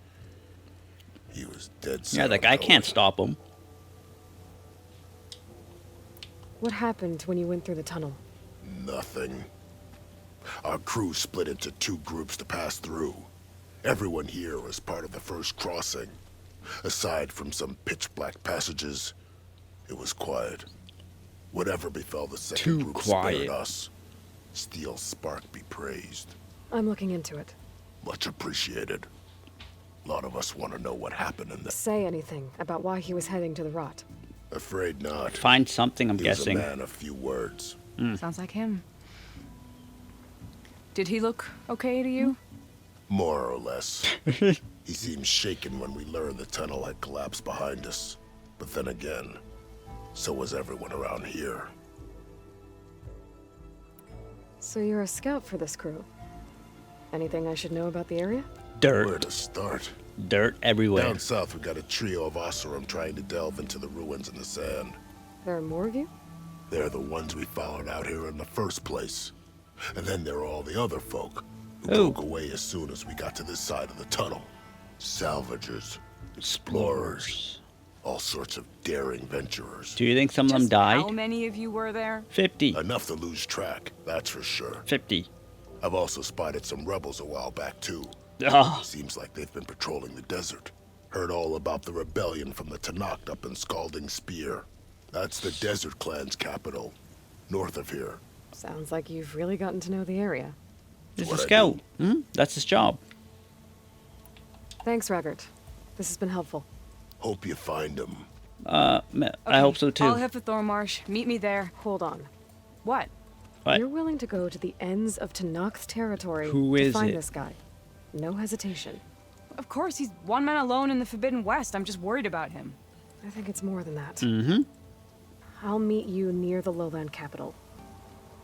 he was dead set. Yeah, that guy can't stop him. What happened when you went through the tunnel? Nothing. Our crew split into 2 groups to pass through. Everyone here was part of the first crossing. Aside from some pitch-black passages, it was quiet. Whatever befell the second group spared us. Steel Spark be praised. I'm looking into it. Much appreciated. A lot of us want to know what happened in the... Say anything about why he was heading to the rot. Afraid not. Find something, I'm guessing. He was a man of few words. Sounds like him. Did he look okay to you? More or less. He seemed shaken when we learned the tunnel had collapsed behind us. But then again, so was everyone around here. So you're a scout for this crew. Anything I should know about the area? Dirt. Where to start? Dirt everywhere. Down south, we got a trio of Oseram trying to delve into the ruins in the sand. There are more of you? They're the ones we followed out here in the first place. And then there are all the other folk who broke away as soon as we got to this side of the tunnel. Salvagers, explorers, all sorts of daring venturers. Do you think some of them died? How many of you were there? 50. Enough to lose track, that's for sure. 50. I've also spotted some rebels a while back, too. Seems like they've been patrolling the desert. Heard all about the rebellion from the Tenakth up in Scalding Spear. That's the Desert Clan's capital, north of here. Sounds like you've really gotten to know the area. He's a scout. That's his job. Thanks, Raggard. This has been helpful. Hope you find him. I hope so too. I'll head for Thornmarsh. Meet me there. Hold on. What? You're willing to go to the ends of Tenakth territory to find this guy. No hesitation. Of course, he's one man alone in the Forbidden West. I'm just worried about him. I think it's more than that. Mm-hmm. I'll meet you near the lowland capital.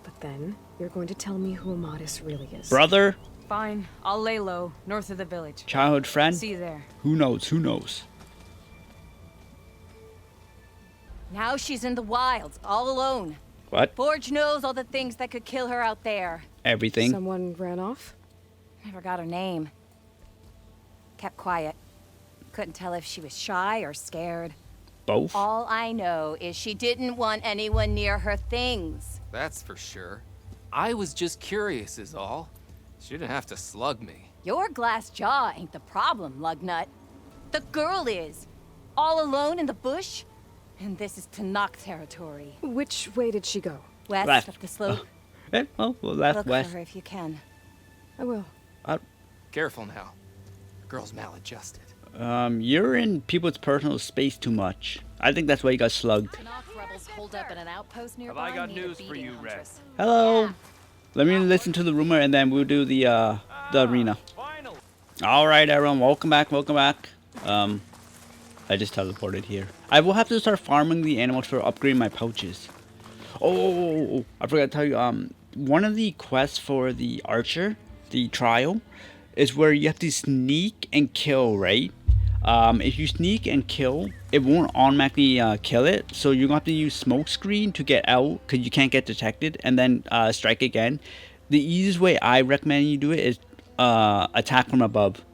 But then, you're going to tell me who Amadis really is. Brother? Fine. I'll lay low, north of the village. Childhood friend? See you there. Who knows? Who knows? Now she's in the wilds, all alone. What? Forge knows all the things that could kill her out there. Everything. Someone ran off? Never got her name. Kept quiet. Couldn't tell if she was shy or scared. Both? All I know is she didn't want anyone near her things. That's for sure. I was just curious is all. She didn't have to slug me. Your glass jaw ain't the problem, Lugnut. The girl is. All alone in the bush. And this is Tenakth territory. Which way did she go? West Left. up the slope. Left, Look west. for her if you can. I will. Careful now. Girl's maladjusted. You're in people's personal space too much. I think that's why you got slugged. Tenakth rebels holed up in an outpost nearby. Have I got news for you, Red? Hello. Let me listen to the rumor and then we'll do the arena. Alright everyone, welcome back, welcome back. I just teleported here. I will have to start farming the animals for upgrading my pouches. Oh, I forgot to tell you, one of the quests for the archer, the trial, is where you have to sneak and kill, right? If you sneak and kill, it won't automatically kill it. So you're going to have to use smoke screen to get out because you can't get detected and then strike again. The easiest way I recommend you do it is attack from above.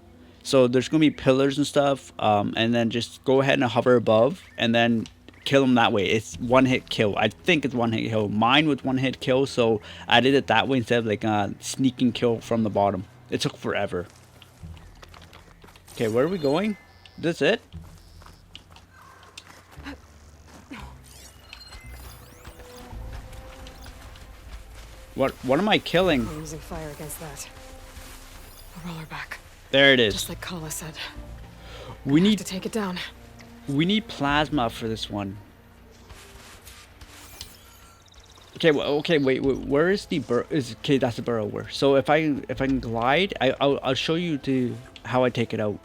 So there's going to be pillars and stuff and then just go ahead and hover above and then kill them that way. It's one hit kill. I think it's one hit kill. Mine was one hit kill, so I did it that way instead of like sneaking kill from the bottom. It took forever. Okay, where are we going? This it? What am I killing? I'm using fire against that. I'll roll her back. There it is. Just like Kala said. We need to take it down. We need plasma for this one. Okay, okay, wait, where is the okay, that's the burrower. So if I can glide, I'll show you how I take it out.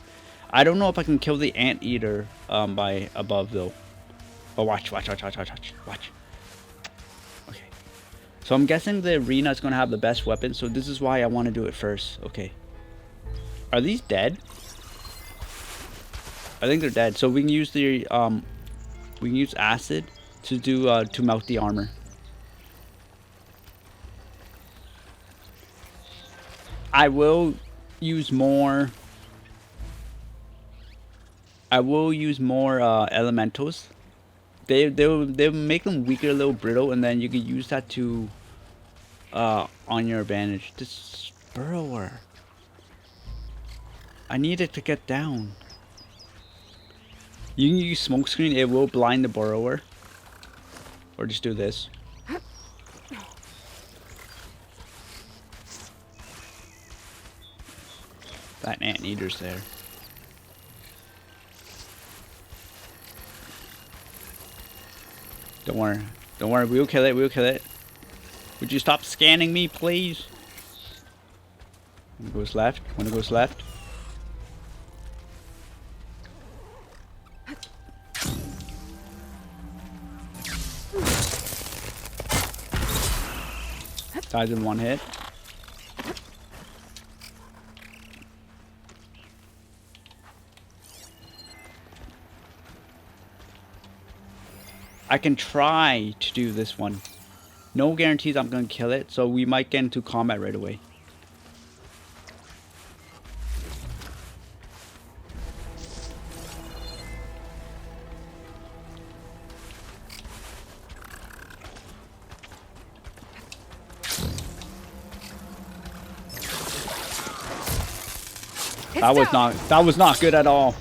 I don't know if I can kill the anteater by above though. But watch. Okay. So I'm guessing the arena is gonna have the best weapon, so this is why I want to do it first. Okay. Are these dead? I think they're dead. So we can use the we can use acid to do to melt the armor. I will use more elementals. They'll make them weaker, a little brittle, and then you can use that to on your advantage. This burrower, I need it to get down. You can use smoke screen, it will blind the burrower. Or just do this. That anteater's there. Don't worry, we'll kill it, Would you stop scanning me, please? When it goes left, Dies in one hit. I can try to do this one. No guarantees I'm gonna kill it, so we might get into combat right away. That was not good at all.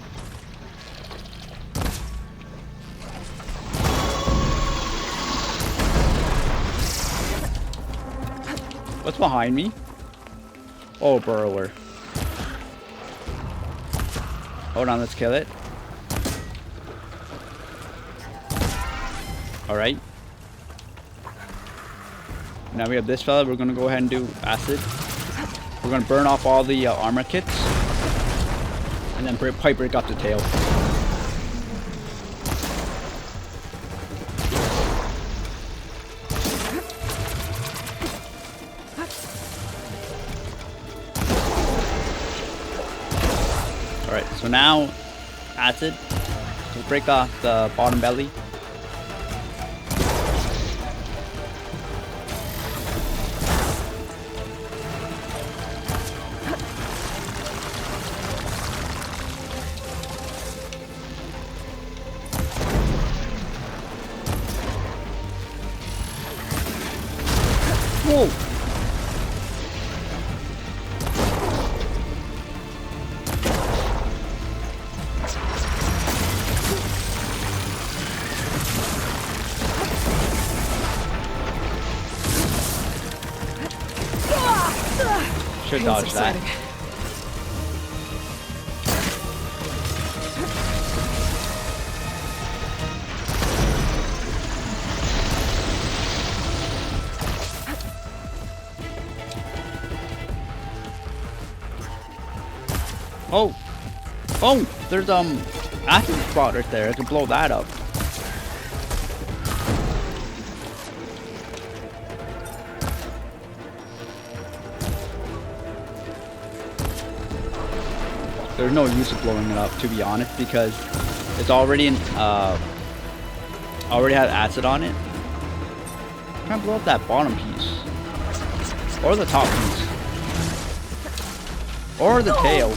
What's behind me? Oh, burrower. Hold on, let's kill it. Alright. Now we have this fella. We're gonna go ahead and do acid. We're gonna burn off all the armor kits. And then break up the tail. Alright, so now acid. So break off the bottom belly. Whoa! Should dodge that. Oh! Oh! There's acid spot right there. I can blow that up. There's no use of blowing it up, to be honest, because it's already already had acid on it. I'm trying to blow up that bottom piece, or the top piece, or the tail.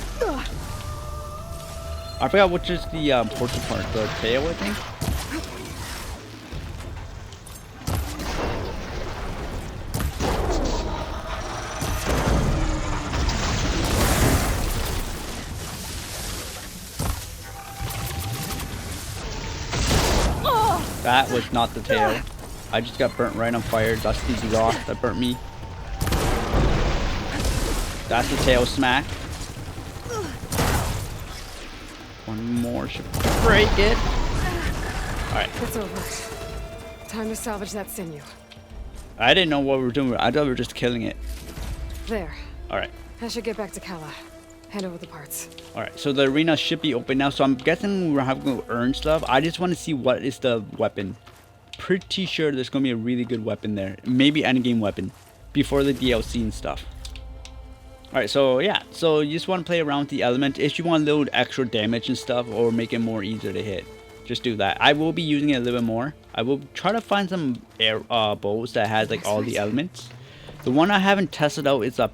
I forgot which is the portion part. The tail, I think. That was not the tail. I just got burnt right on fire. That's the exhaust that burnt me. That's the tail smack. One more should break it. Alright. It's over. Time to salvage that sinew. I didn't know what we were doing. I thought we were just killing it. There. Alright. I should get back to Kala. Hand over the parts. Alright, so the arena should be open now. So I'm guessing we're having to earn stuff. I just want to see what is the weapon. Pretty sure there's going to be a really good weapon there. Maybe endgame weapon. Before the DLC and stuff. Alright, so yeah. So you just want to play around with the element. If you want a little extra damage and stuff. Or make it more easier to hit. Just do that. I will be using it a little bit more. I will try to find some air bows that has like all the elements. The one I haven't tested out is a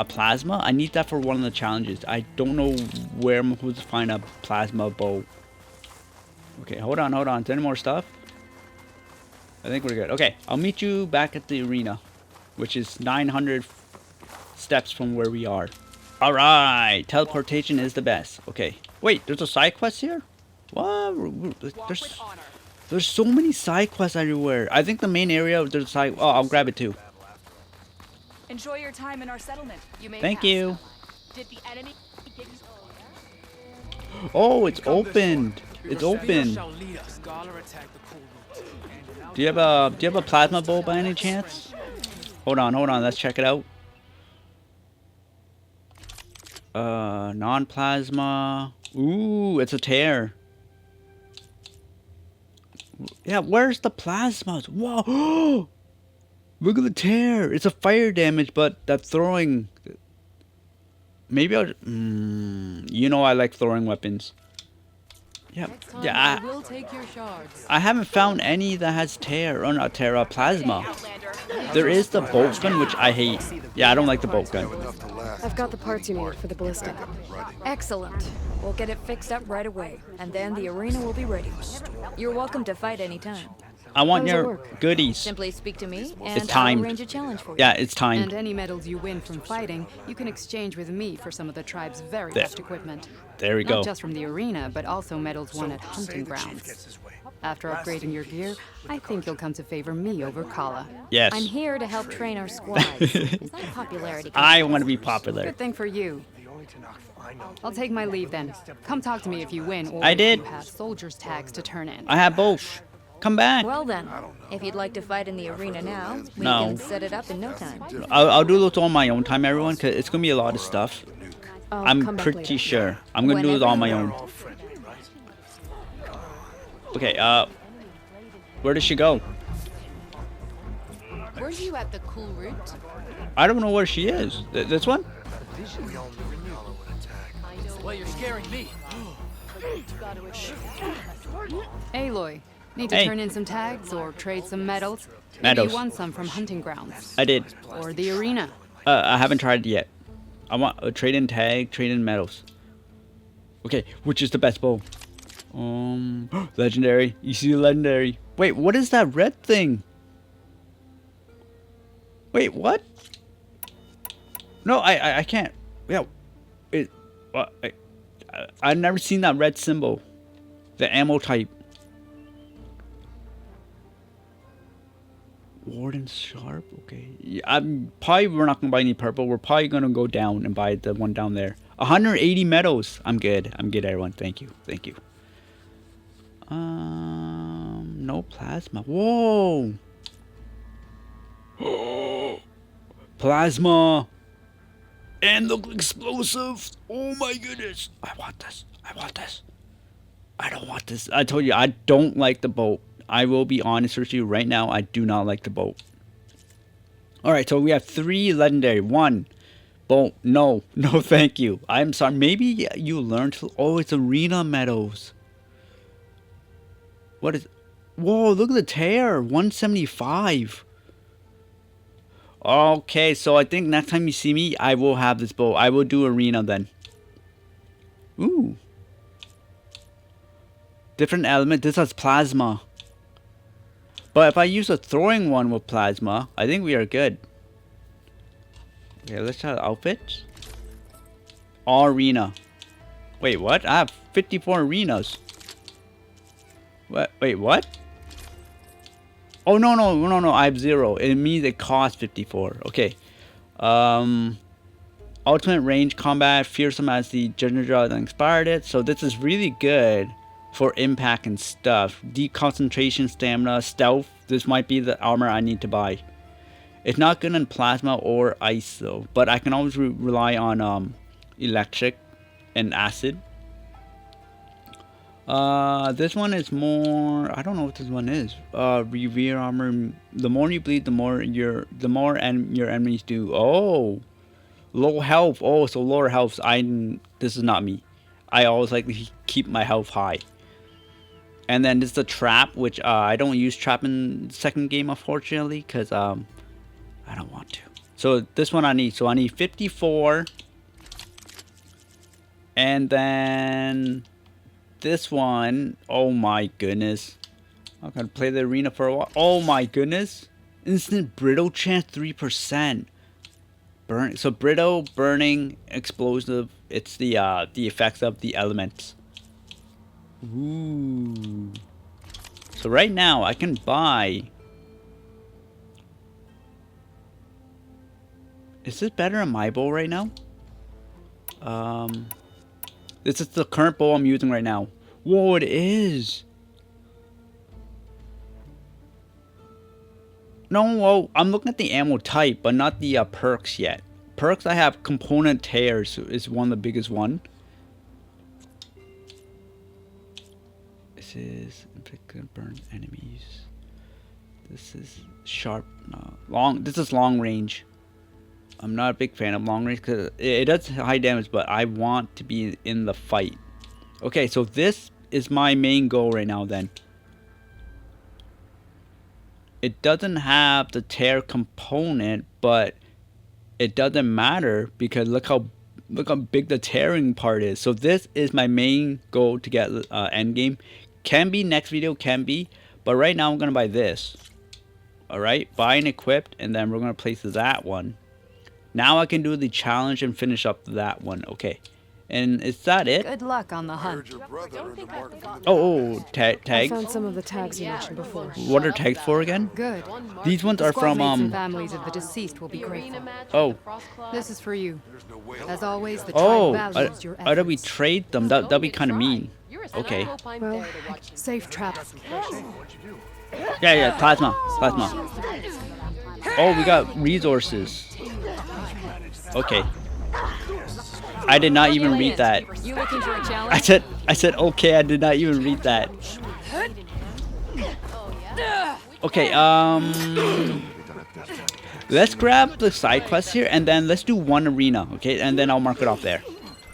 plasma. I need that for one of the challenges. I don't know where I'm supposed to find a plasma bow. Okay, hold on. Is there any more stuff? I think we're good. Okay, I'll meet you back at the arena, which is 900 steps from where we are. All right, teleportation is the best. Okay, wait, there's a side quest here? What? There's so many side quests everywhere. I think the main area there's a side. Oh, I'll grab it too. Enjoy your time in our settlement. You may Thank pass. you. Did the enemy give you... Oh, it's opened. It's open. Do you have a plasma bow by any chance? Hold on. Let's check it out. Non-plasma. Ooh, it's a tear. Yeah, where's the plasmas? Whoa! Look at the tear. It's a fire damage, but that throwing. Maybe I'll. You know I like throwing weapons. Yeah. I haven't found any that has tear or not tear plasma. There is the bolt gun, which I hate. Yeah, I don't like the bolt gun. I've got the parts you need for the ballistic. Excellent. We'll get it fixed up right away, and then the arena will be ready. You're welcome to fight anytime. I want your goodies. Simply speak to me, and it's timed. I'll arrange a challenge for you. Yeah, it's timed. And any medals you win from fighting, you can exchange with me for some of the tribe's very best equipment. There we go. Not just from the arena, but also medals won at hunting grounds. After upgrading your gear, I think you'll come to favor me over Kala. Yes. I'm here to help train our squads. It's not popularity. I want to be popular. Good thing for you. I'll take my leave then. Come talk to me if you win, or I did. if you have soldiers' tags to turn in. I have both. Come back. Well then, if you'd like to fight in the arena now, we can set it up in no time. I'll do this on my own time, everyone, because it's going to be a lot of stuff. I'm pretty sure. I'm going to do it on my own. Okay, where does she go? Were you at the cool route? I don't know where she is. This one? Well, you're scaring me. Aloy, need to turn in some tags or trade some medals? Maybe you won some from hunting grounds. I did. Or the arena. I haven't tried it yet. I want a trade in tag, trade in medals. Okay, which is the best bow? Legendary. You see the legendary. Wait, what is that red thing? Wait, what? No, I can't. Yeah, I've never seen that red symbol. The ammo type. Warden Sharp. Okay. Yeah, we're not gonna buy any purple. We're probably gonna go down and buy the one down there. 180 medals. I'm good, everyone. Thank you. No plasma. Whoa. Plasma. And the explosive. Oh my goodness. I want this. I don't want this. I told you, I don't like the boat. I will be honest with you right now. I do not like the boat. Alright, so we have 3 legendary. 1. Boat. No, thank you. I'm sorry. Maybe you learned to... Oh, it's arena medals. What is... Whoa, look at the tear. 175. Okay, so I think next time you see me, I will have this bow. I will do arena then. Ooh. Different element. This has plasma. But if I use a throwing one with plasma, I think we are good. Okay, let's try the outfits. Arena. Wait, what? I have 54 arenas. What? Wait, what? Oh, no, I have 0. It means it costs 54. Okay. Ultimate range combat, fearsome as the General that inspired it. So this is really good for impact and stuff. Deep concentration, stamina, stealth. This might be the armor I need to buy. It's not good in plasma or ice though, but I can always rely on electric and acid. This one is more, I don't know what this one is. Revere armor. The more you bleed, the more your enemies do. Oh, low health. Oh, so lower health. This is not me. I always like to keep my health high. And then this is the trap, which I don't use trap in the second game, unfortunately, because I don't want to. So this one I need. So I need 54. And then this one, oh my goodness. I'm gonna play the arena for a while. Oh my goodness. Instant brittle chance 3%. Burn. So brittle, burning, explosive. It's the effects of the elements. Ooh. So right now I can buy. Is this better than my bow right now? This is the current bow I'm using right now. Whoa, it is. No, well, I'm looking at the ammo type, but not the perks yet. Perks I have component tears is one of the biggest one. This is burn enemies. This is sharp, long. This is long range. I'm not a big fan of long range because it does high damage, but I want to be in the fight. Okay, so this is my main goal right now then. It doesn't have the tear component, but it doesn't matter because look how big the tearing part is. So this is my main goal to get end game. Can be next video, can be, but right now I'm gonna buy this. All right, buy and equipped, and then we're gonna place that one. Now I can do the challenge and finish up that one. Okay. And is that it? Good luck on the hunt. Oh, tags. I found some of the tags you mentioned before. What are tags for again? Good. These ones are from and families of the deceased will be grateful. Oh. This is for you. As always, the tribe values your efforts. How do we trade them? That'd be kind of mean. Okay. Well, safe traps. Yeah, plasma. Oh, we got resources. Okay. I did not even read that. You looking for a challenge? I said okay, I did not even read that. Okay, let's grab the side quest here and then let's do one arena, okay? And then I'll mark it off there.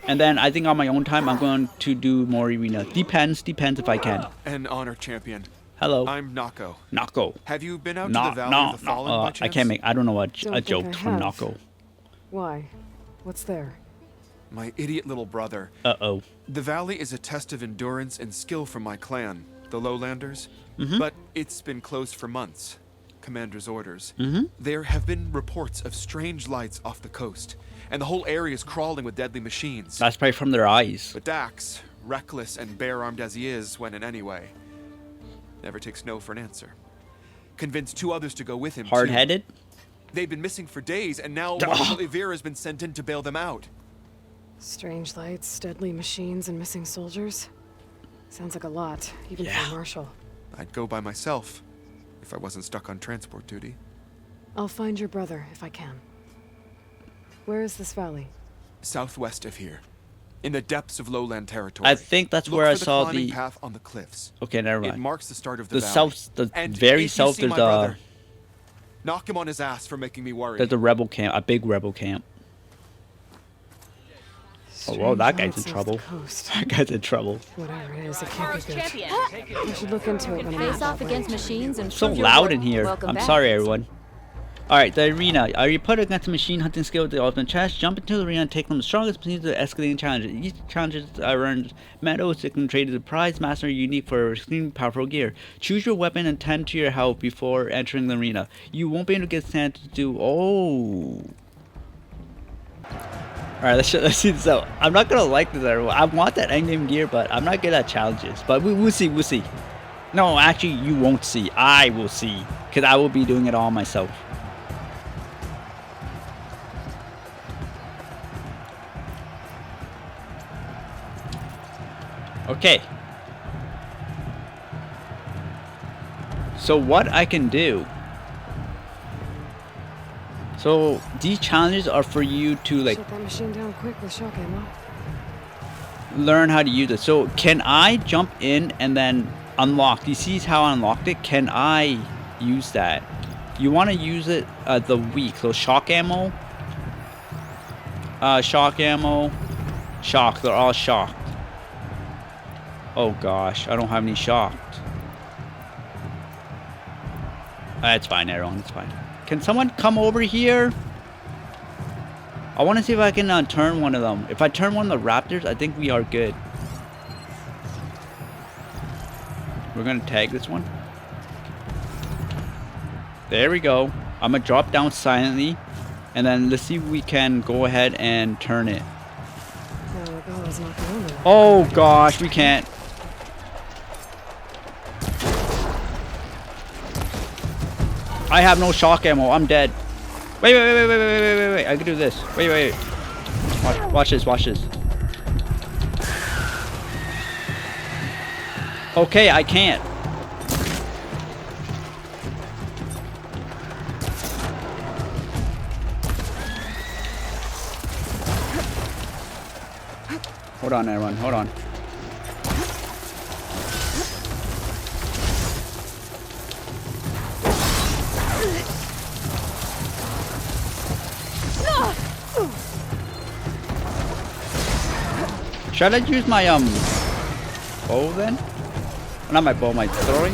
And then I think on my own time I'm going to do more arena. Depends if I can. An honor champion. Hello. I'm Nako. Nako. Have you been out to the Valley of the Fallen by chance? I don't know a joke from Nako. Why? What's there? My idiot little brother. Uh-oh. The valley is a test of endurance and skill for my clan, the Lowlanders. But it's been closed for months. Commander's orders. There have been reports of strange lights off the coast, and the whole area is crawling with deadly machines. That's probably from their eyes. But Dax, reckless and bare-armed as he is, went in anyway. Never takes no for an answer. Convinced two others to go with him. Hard-headed? They've been missing for days, and now Olivera has been sent in to bail them out. Strange lights, deadly machines, and missing soldiers. Sounds like a lot, even for a marshal. I'd go by myself, if I wasn't stuck on transport duty. I'll find your brother, if I can. Where is this valley? Southwest of here. In the depths of lowland territory. I think that's where I saw the path on the cliffs. Okay, never mind. It marks the start of the valley. South, the very south, there's a... Knock him on his ass for making me worry. There's a rebel camp, a big rebel camp. Oh, well, that guy's in trouble. That guy's in trouble. Whatever it is, it can't be good. We should look into it when Face off against machines and so loud in here. I'm sorry, everyone. Alright, the arena. Are you put against a machine hunting skill with the ultimate chest? Jump into the arena and take them the strongest machines to escalating challenges. Each challenge earns medals that can trade as a prize master unique for extremely powerful gear. Choose your weapon and tend to your health before entering the arena. You won't be able to get sent to do... Oh... Alright, let's see this out. I'm not gonna like this, everyone. I want that endgame gear, but I'm not good at challenges. But we'll see. No, actually, you won't see. I will see. Because I will be doing it all myself. Okay. So what I can do. So these challenges are for you to like shut that machine down quick with shock ammo. Learn how to use it. So can I jump in and then unlock? You see how I unlocked it? Can I use that? You want to use it the weak. So shock ammo. Shock ammo. Shock. They're all shocked. Oh gosh, I don't have any shocked. That's fine, everyone. It's fine. Can someone come over here? I want to see if I can turn one of them. If I turn one of the raptors, I think we are good. We're going to tag this one. There we go. I'm going to drop down silently. And then let's see if we can go ahead and turn it. Oh gosh, we can't. I have no shock ammo. I'm dead. Wait. I can do this. Wait. Watch this. Okay, I can't. Hold on, everyone. Hold on. Should I use my bow then? Not my bow, my throwing.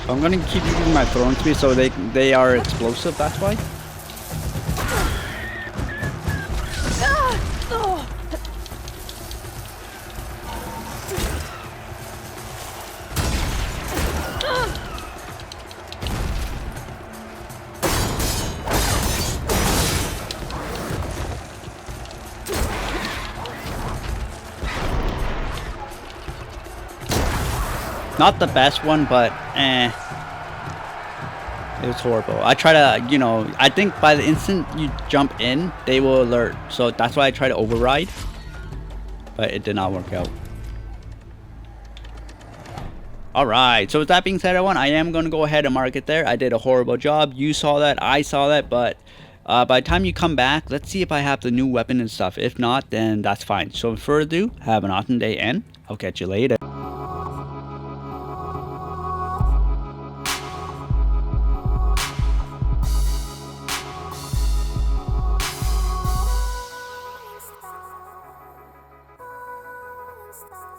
I'm gonna keep using my throwing speed so they are explosive. That's why. Not the best one, but it was horrible. I try to, you know, I think by the instant you jump in, they will alert. So that's why I try to override. But it did not work out. Alright, so with that being said, everyone, I am going to go ahead and mark it there. I did a horrible job. You saw that, I saw that, but by the time you come back, let's see if I have the new weapon and stuff. If not, then that's fine. So without further ado, have an awesome day, and I'll catch you later. Stop.